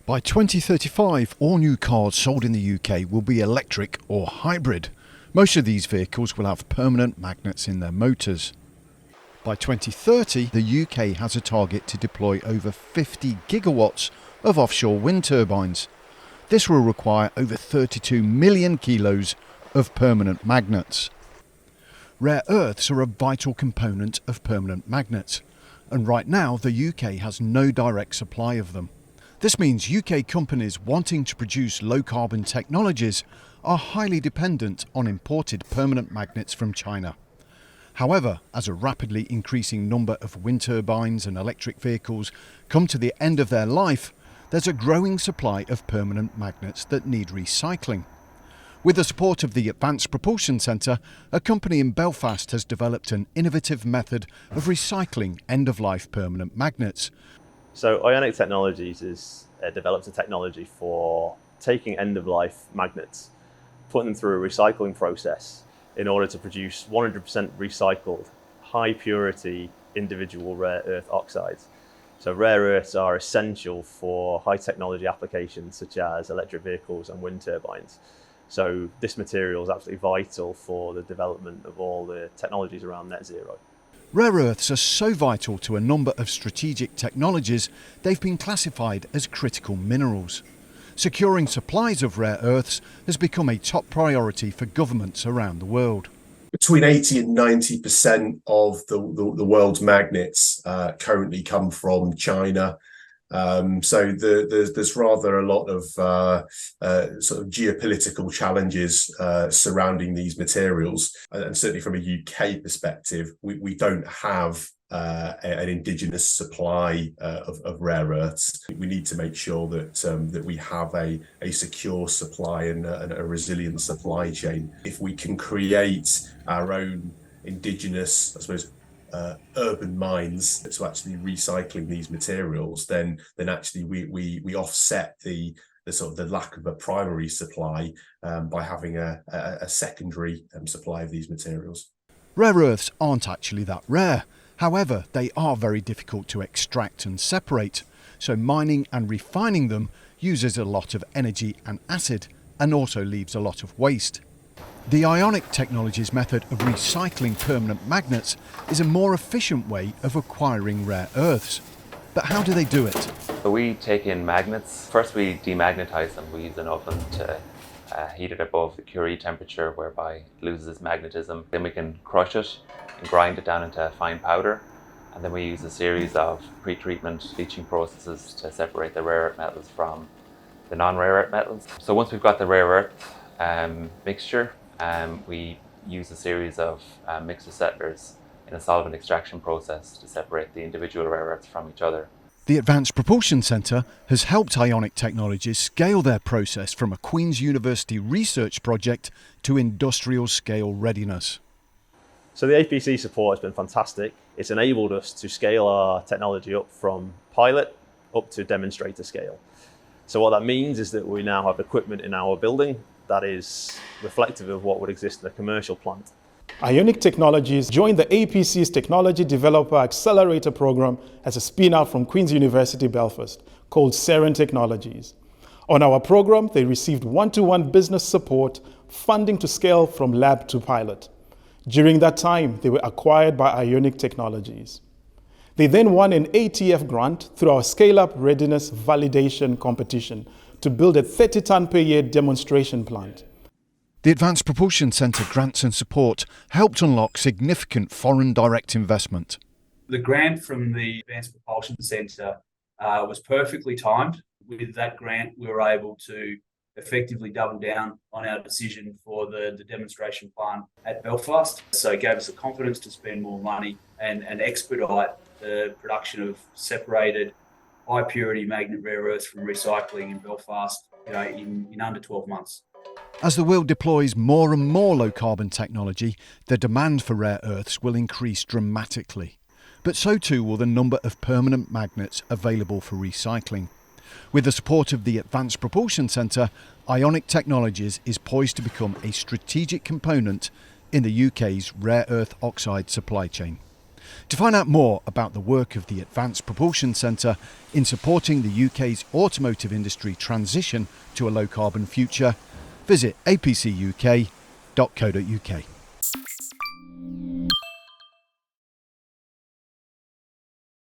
By 2035, all new cars sold in the UK will be electric or hybrid. Most of these vehicles will have permanent magnets in their motors. By 2030, the UK has a target to deploy over 50 gigawatts of offshore wind turbines. This will require over 32 million kilos of permanent magnets. Rare earths are a vital component of permanent magnets, and right now the UK has no direct supply of them. This means UK companies wanting to produce low-carbon technologies are highly dependent on imported permanent magnets from China. However, as a rapidly increasing number of wind turbines and electric vehicles come to the end of their life, there's a growing supply of permanent magnets that need recycling. With the support of the Advanced Propulsion Centre, a company in Belfast has developed an innovative method of recycling end-of-life permanent magnets. So Ionic Technologies has developed a technology for taking end-of-life magnets, putting them through a recycling process in order to produce 100% recycled, high-purity individual rare earth oxides. So rare earths are essential for high-technology applications such as electric vehicles and wind turbines. So this material is absolutely vital for the development of all the technologies around net zero. Rare earths are so vital to a number of strategic technologies, they've been classified as critical minerals. Securing supplies of rare earths has become a top priority for governments around the world. Between 80 and 90% of the world's magnets currently come from China. So there's rather a lot of sort of geopolitical challenges surrounding these materials, and certainly from a UK perspective, we don't have an indigenous supply of rare earths. We need to make sure that we have a secure supply and a resilient supply chain. If we can create our own indigenous, I suppose, urban mines to actually recycling these materials, then actually we offset the sort of the lack of a primary supply by having a secondary supply of these materials. Rare earths aren't actually that rare. However, they are very difficult to extract and separate, so mining and refining them uses a lot of energy and acid, and also leaves a lot of waste. The Ionic Technologies method of recycling permanent magnets is a more efficient way of acquiring rare earths. But how do they do it? So we take in magnets. First we demagnetize them. We use an oven to heat it above the Curie temperature, whereby it loses magnetism. Then we can crush it and grind it down into fine powder. And then we use a series of pre-treatment leaching processes to separate the rare earth metals from the non-rare earth metals. So once we've got the rare earth mixture, we use a series of mixer settlers in a solvent extraction process to separate the individual rare earths from each other. The Advanced Propulsion Centre has helped Ionic Technologies scale their process from a Queens University research project to industrial scale readiness. So the APC support has been fantastic. It's enabled us to scale our technology up from pilot up to demonstrator scale. So what that means is that we now have equipment in our building that is reflective of what would exist in a commercial plant. Ionic Technologies joined the APC's Technology Developer Accelerator program as a spin-out from Queens University Belfast called Seren Technologies. On our program, they received one-to-one business support, funding to scale from lab to pilot. During that time, they were acquired by Ionic Technologies. They then won an ATF grant through our Scale-Up Readiness Validation competition to build a 30-ton per year demonstration plant. The Advanced Propulsion Centre grants and support helped unlock significant foreign direct investment. The grant from the Advanced Propulsion Centre was perfectly timed. With that grant, we were able to effectively double down on our decision for the demonstration plant at Belfast. So it gave us the confidence to spend more money and expedite the production of separated high purity magnet rare earths from recycling in Belfast, in under 12 months. As the world deploys more and more low-carbon technology, the demand for rare earths will increase dramatically. But so too will the number of permanent magnets available for recycling. With the support of the Advanced Propulsion Centre, Ionic Technologies is poised to become a strategic component in the UK's rare earth oxide supply chain. To find out more about the work of the Advanced Propulsion Centre in supporting the UK's automotive industry transition to a low-carbon future, visit apcuk.co.uk.